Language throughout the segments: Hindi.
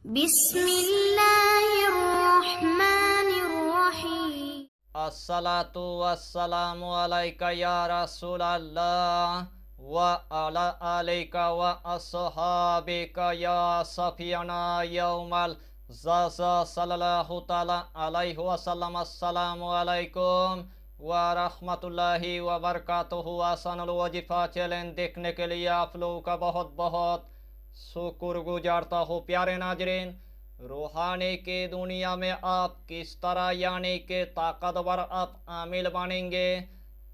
बिस्मिल्लाहिर्रहमानिर्रहीम। अस्सलातु वस्सलामु अलैका या रसूलल्लाह व अला आलिका व अस्हाबिका या सफियाना यौमल ज़ज़ा सल्लल्लाहु ताला अलैहि वसल्लम। अस्सलामु अलैकुम व रहमतुल्लाहि व बरकातुहु। आसानुल वजीफा चैलेंज देखने के लिए आप लोगों का बहुत बहुत शुक्र गुजारता हूँ। प्यारे नाजरीन, रूहानी की दुनिया में आप किस तरह यानी कि ताकतवर आप आमिल बनेंगे,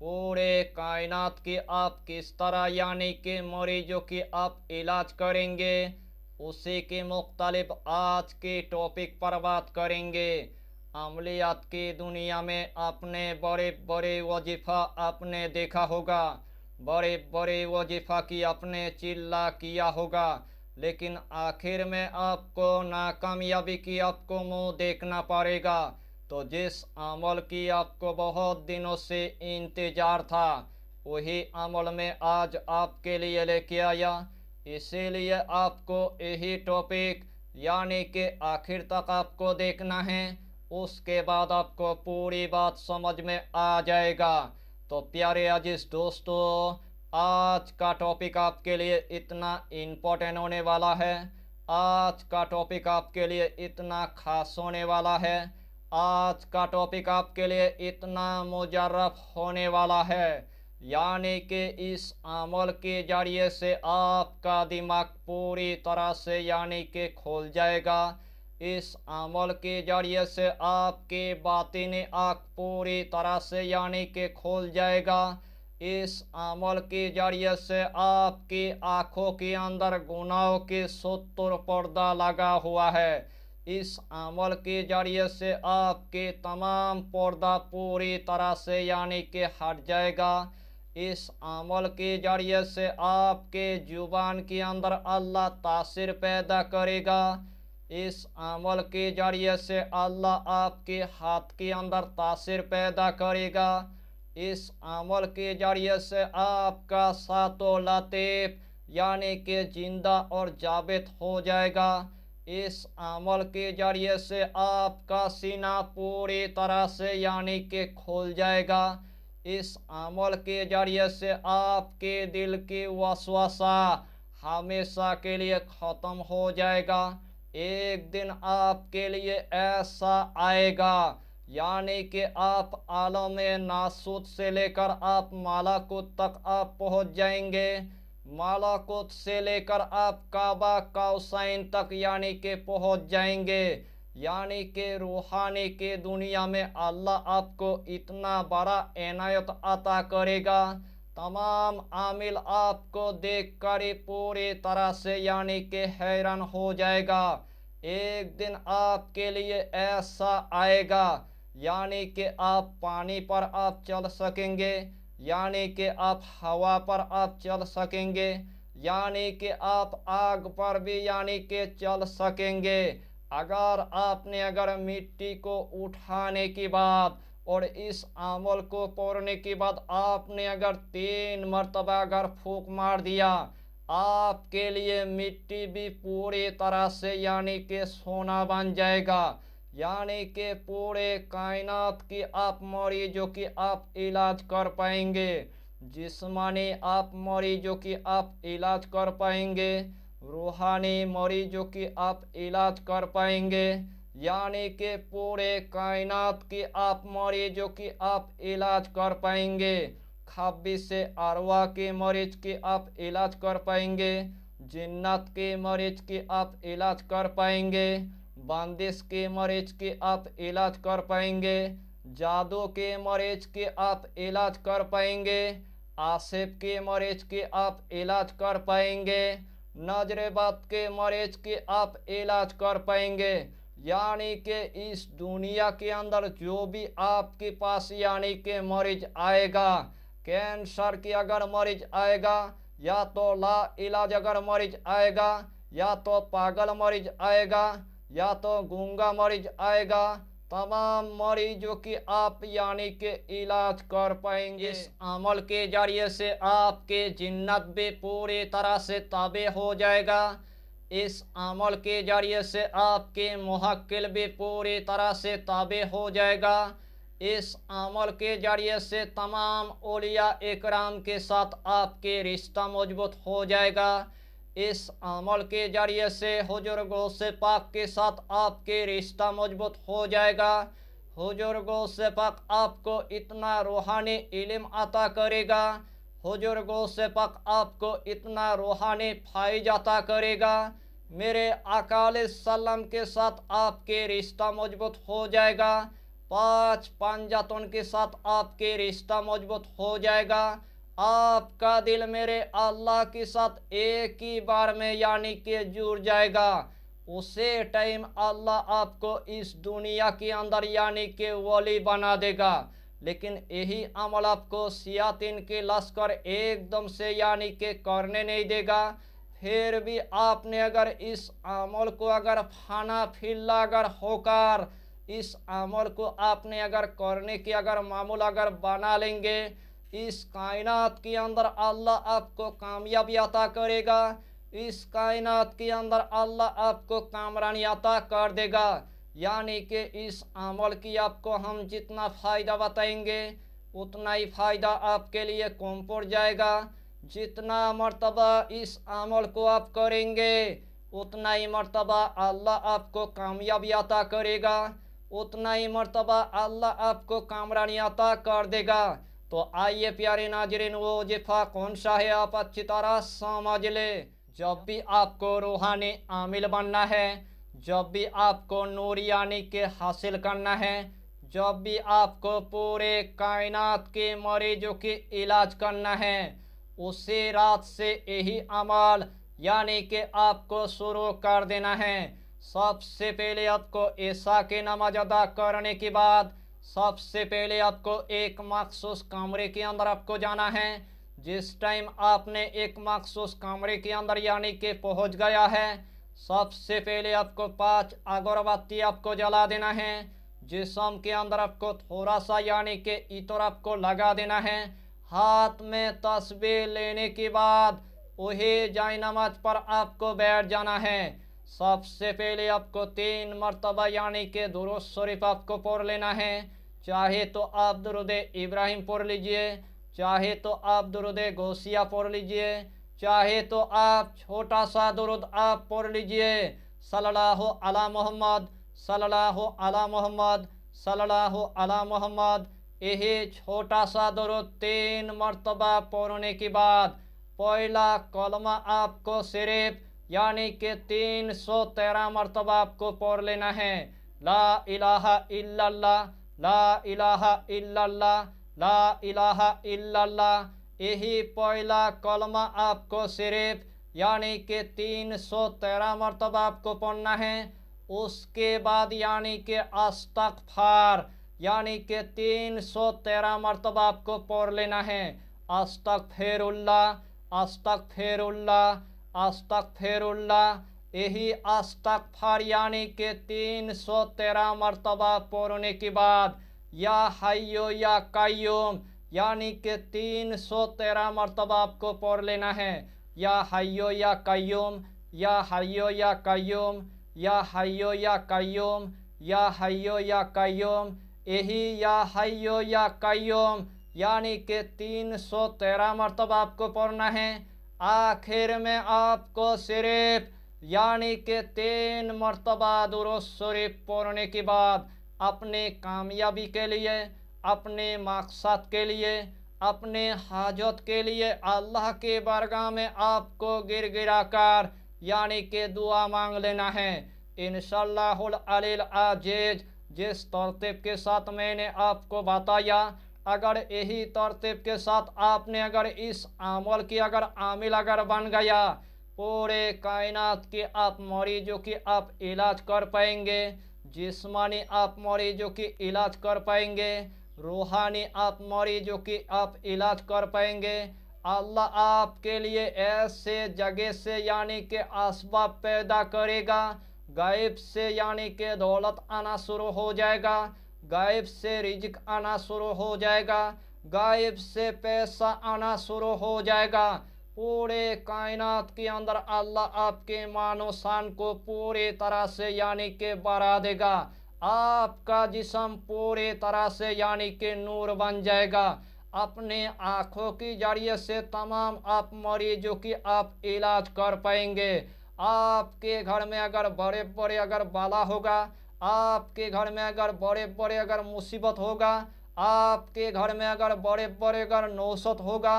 पूरे कायनात की आप किस तरह यानी कि मरीजों की आप इलाज करेंगे, उसी की मुख्तलिफ आज की टॉपिक पर बात करेंगे। अमलियात की दुनिया में आपने बड़े बड़े वजीफ़ा आपने देखा होगा, बड़े बड़े वजीफ़ा की आपने चिल्ला किया होगा, लेकिन आखिर में आपको नाकामयाबी की आपको मुंह देखना पड़ेगा। तो जिस अमल की आपको बहुत दिनों से इंतजार था, वही अमल में आज आपके लिए लेके आया। इसीलिए आपको यही टॉपिक यानी कि आखिर तक आपको देखना है, उसके बाद आपको पूरी बात समझ में आ जाएगा। तो प्यारे अजीज दोस्तों, आज का टॉपिक आपके लिए इतना इम्पोर्टेंट होने वाला है, आज का टॉपिक आपके लिए इतना खास होने वाला है, आज का टॉपिक आपके लिए इतना मुजर्रफ होने वाला है, यानी कि इस अमल के जरिए से आपका दिमाग पूरी तरह से यानी कि खुल जाएगा। इस अमल के जरिए से आपकी बातिनी आँख पूरी तरह से यानी कि खुल जाएगा। इस अमल के जरिए से आपकी आँखों के अंदर गुनाहों के सत्तर पर्दा लगा हुआ है। इस अमल के जरिए से आपके तमाम पर्दा पूरी तरह से यानी कि हट जाएगा। इस अमल के जरिए से आपके जुबान के अंदर अल्लाह तासीर पैदा करेगा। इस अमल के जरिए से अल्लाह आपके हाथ के अंदर तासीर पैदा करेगा। इस अमल के जरिए से आपका सातो लतीफ़ यानी कि जिंदा और जाबित हो जाएगा। इस अमल के जरिए से आपका सीना पूरी तरह से यानी कि खुल जाएगा। इस अमल के जरिए से आपके दिल की वसवसा हमेशा के लिए ख़त्म हो जाएगा। एक दिन आपके लिए ऐसा आएगा यानी कि आप आलम नासूत से लेकर आप मालाकुत तक आप पहुंच जाएंगे। मालाकुत से लेकर आप काबा कौसैन तक यानी कि पहुंच जाएंगे। यानी कि रूहानी के दुनिया में अल्लाह आपको इतना बड़ा इनायत अता करेगा, तमाम आमिल आपको देखकर ही पूरी तरह से यानी कि हैरान हो जाएगा। एक दिन आपके लिए ऐसा आएगा यानी कि आप पानी पर आप चल सकेंगे, यानी कि आप हवा पर आप चल सकेंगे, यानी कि आप आग पर भी यानी कि चल सकेंगे। अगर मिट्टी को उठाने की बात और इस अमल को पढ़ने के बाद आपने अगर 3 मरतबा अगर फूंक मार दिया, आपके लिए मिट्टी भी पूरी तरह से यानी कि सोना बन जाएगा। यानी कि पूरे कायनात की आप मरीजों की आप इलाज कर पाएंगे, जिस्मानी आप मरीजों की आप इलाज कर पाएंगे, रूहानी मरीजों की आप इलाज कर पाएंगे। यानी कि पूरे कायनात की आप मरीजों की आप इलाज कर पाएंगे। खब्बिस से अरवा के मरीज की आप इलाज कर पाएंगे, जिन्नत के मरीज की आप इलाज कर पाएंगे, बंदिश के मरीज की आप इलाज कर पाएंगे, जादू के मरीज की आप इलाज कर पाएंगे, आसिफ के मरीज की आप इलाज कर पाएंगे, नजरेबात के मरीज की आप इलाज कर पाएंगे। यानी कि इस दुनिया के अंदर जो भी आपके पास यानी कि मरीज आएगा, कैंसर की अगर मरीज आएगा, या तो ला इलाज अगर मरीज आएगा, या तो पागल मरीज आएगा, या तो गूंगा मरीज आएगा, तमाम मरीजों की आप यानी कि इलाज कर पाएंगे। इस अमल के जरिए से आपके जिन्नत भी पूरी तरह से ताबे हो जाएगा। इस अमल के जरिए से आपके मुवक्किल भी पूरी तरह से ताबे हो जाएगा। इस अमल के जरिए से तमाम औलिया इकराम के साथ आपके रिश्ता मजबूत हो जाएगा। इस अमल के जरिए से हुजूर गौसे पाक के साथ आपके रिश्ता मजबूत हो जाएगा। हुजूर गौसे पाक आपको इतना रूहानी इल्म अता करेगा, हुजूर गौसे पाक आपको इतना रूहानी फायज अता करेगा। मेरे आका सल्लम के साथ आपके रिश्ता मजबूत हो जाएगा। 5 पंजातन के साथ आपके रिश्ता मजबूत हो जाएगा। आपका दिल मेरे अल्लाह के साथ एक ही बार में यानी कि जुड़ जाएगा। उसे टाइम अल्लाह आपको इस दुनिया के अंदर यानी कि वली बना देगा। लेकिन यही अमल आपको शयातीन के लश्कर एकदम से यानी कि करने नहीं देगा। फिर भी आपने अगर इस अमल को अगर फाना फिल्ला अगर होकर इस अमल को आपने अगर करने की अगर मामूल अगर बना लेंगे, इस कायनात के अंदर अल्लाह आपको कामयाबी अता करेगा। इस कायनात के अंदर अल्लाह आपको कामरानी अता कर देगा। यानी कि इस अमल की आपको हम जितना फ़ायदा बताएंगे उतना ही फ़ायदा आपके लिए कम पड़ जाएगा। जितना मर्तबा इस अमल को आप करेंगे उतना ही मर्तबा अल्लाह आपको कामयाबी अता करेगा, उतना ही मर्तबा अल्लाह आपको कामरानी अता कर देगा। तो आइए प्यारे नाजरीन, वो वजीफा कौन सा है आप अच्छी तरह समझ ले। जब भी आपको रूहानी आमिल बनना है, जब भी आपको नूर यानी के हासिल करना है, जब भी आपको पूरे कायनात के मरीजों की इलाज करना है, उसी रात से यही अमल यानी कि आपको शुरू कर देना है। सबसे पहले आपको ईशा की नमाज अदा करने के बाद सबसे पहले आपको एक मखसूस कमरे के अंदर आपको जाना है। जिस टाइम आपने एक मखसूस कमरे के अंदर यानी कि पहुंच गया है, सबसे पहले आपको 5 अगरबत्ती आपको जला देना है। जिस्म के अंदर आपको थोड़ा सा यानी कि इतर आपको लगा देना है। हाथ में तस्बीह लेने के बाद वही जाय नमाज पर आपको बैठ जाना है। सबसे पहले आपको 3 मरतबा यानी कि दुरूद शरीफ आपको पढ़ लेना है। चाहे तो आप दुरूद इब्राहिम पढ़ लीजिए, चाहे तो आप दुरूद गौसिया पढ़ लीजिए, चाहे तो आप छोटा सा दुरूद आप पढ़ लीजिए, सल्लल्लाहु अला मोहम्मद, सल्लल्लाहु अला मोहम्मद, सल्लल्लाहु अला मोहम्मद। यही छोटा सा दुरूद 3 मरतबा पढ़ने के बाद पहला कलमा आपको सिर्फ यानी कि 313 मरतबा आपको पढ़ लेना है। ला इलाहा इल्लल्लाह, ला इलाहा इल्लल्लाह, ला इलाहा इल्लल्लाह। यही पहला कलमा आपको सिर्फ यानी कि 313 मरतबा आपको पढ़ना है। उसके बाद यानी कि अस्तगफार यानी कि 313 मरतबा आपको पढ़ लेना है। अस्तगफिरुल्लाह, अस्तगफिरुल्लाह, अस्तगफिरुल्लाह। यही अस्तगफार यानी कि 313 मरतबा पढ़ने के बाद या हय्यो या कय्यूम यानी कि 313 मरतबा आपको पढ़ लेना है। या हय्यो या कय्यूम, या हय्यो या कय्यूम, या हय्यो या कय्यूम, या हय्यो या कय्यूम। यही या हय्यो या कय्यूम यानी कि 313 मरतबा आपको पढ़ना है। आखिर में आपको सिर्फ यानी कि 3 मरतबा दुरूद शरीफ पढ़ने के बाद अपने कामयाबी के लिए, अपने मकसद के लिए, अपने हाजत के लिए अल्लाह के बारगाह में आपको गिरा कर यानी कि दुआ मांग लेना है। इंशाअल्लाहुल अलील अजीज जिस तरतीब के साथ मैंने आपको बताया, अगर यही तरतीब के साथ आपने अगर इस अमल की अगर आमिल अगर बन गया, पूरे कायनात के आप मरीजों की आप इलाज कर पाएंगे। जिस्मानी आप मरीजों की इलाज कर पाएंगे, रूहानी आप मरीजों की आप इलाज कर पाएंगे। अल्लाह आपके लिए ऐसे जगह से यानी कि असबाब पैदा करेगा, गायब से यानी कि दौलत आना शुरू हो जाएगा, गायब से रिज़्क आना शुरू हो जाएगा, गायब से पैसा आना शुरू हो जाएगा। पूरे कायनात के अंदर अल्लाह आपके मानो शान को पूरी तरह से यानी कि बढ़ा देगा। आपका जिस्म पूरी तरह से यानी कि नूर बन जाएगा। अपने आँखों की जरिए से तमाम आप मरीजों की आप इलाज कर पाएंगे। आपके घर में अगर बड़े बड़े अगर बाला होगा, आपके घर में अगर बड़े बड़े अगर मुसीबत होगा, आपके घर में अगर बड़े बड़े अगर नौसत होगा,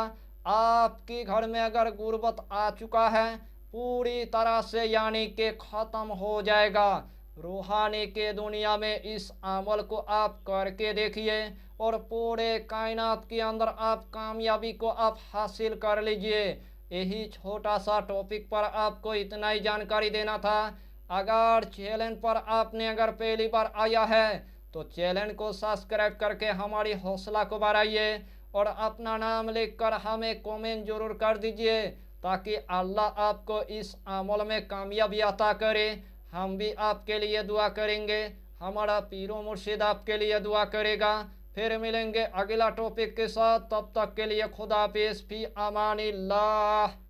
आपके घर में अगर गुर्बत आ चुका है, पूरी तरह से यानी कि ख़त्म हो जाएगा। रूहानी के दुनिया में इस अमल को आप करके देखिए और पूरे कायनात के अंदर आप कामयाबी को आप हासिल कर लीजिए। यही छोटा सा टॉपिक पर आपको इतना ही जानकारी देना था। अगर चैनल पर आपने अगर पहली बार आया है तो चैनल को सब्सक्राइब करके हमारी हौसला को बढ़ाइए और अपना नाम लिखकर हमें कमेंट जरूर कर दीजिए ताकि अल्लाह आपको इस अमल में कामयाबी अता करे। हम भी आपके लिए दुआ करेंगे, हमारा पीरो मुर्शिद आपके लिए दुआ करेगा। फिर मिलेंगे अगला टॉपिक के साथ, तब तक के लिए खुदा हाफिज़, फी अमानिल्लाह।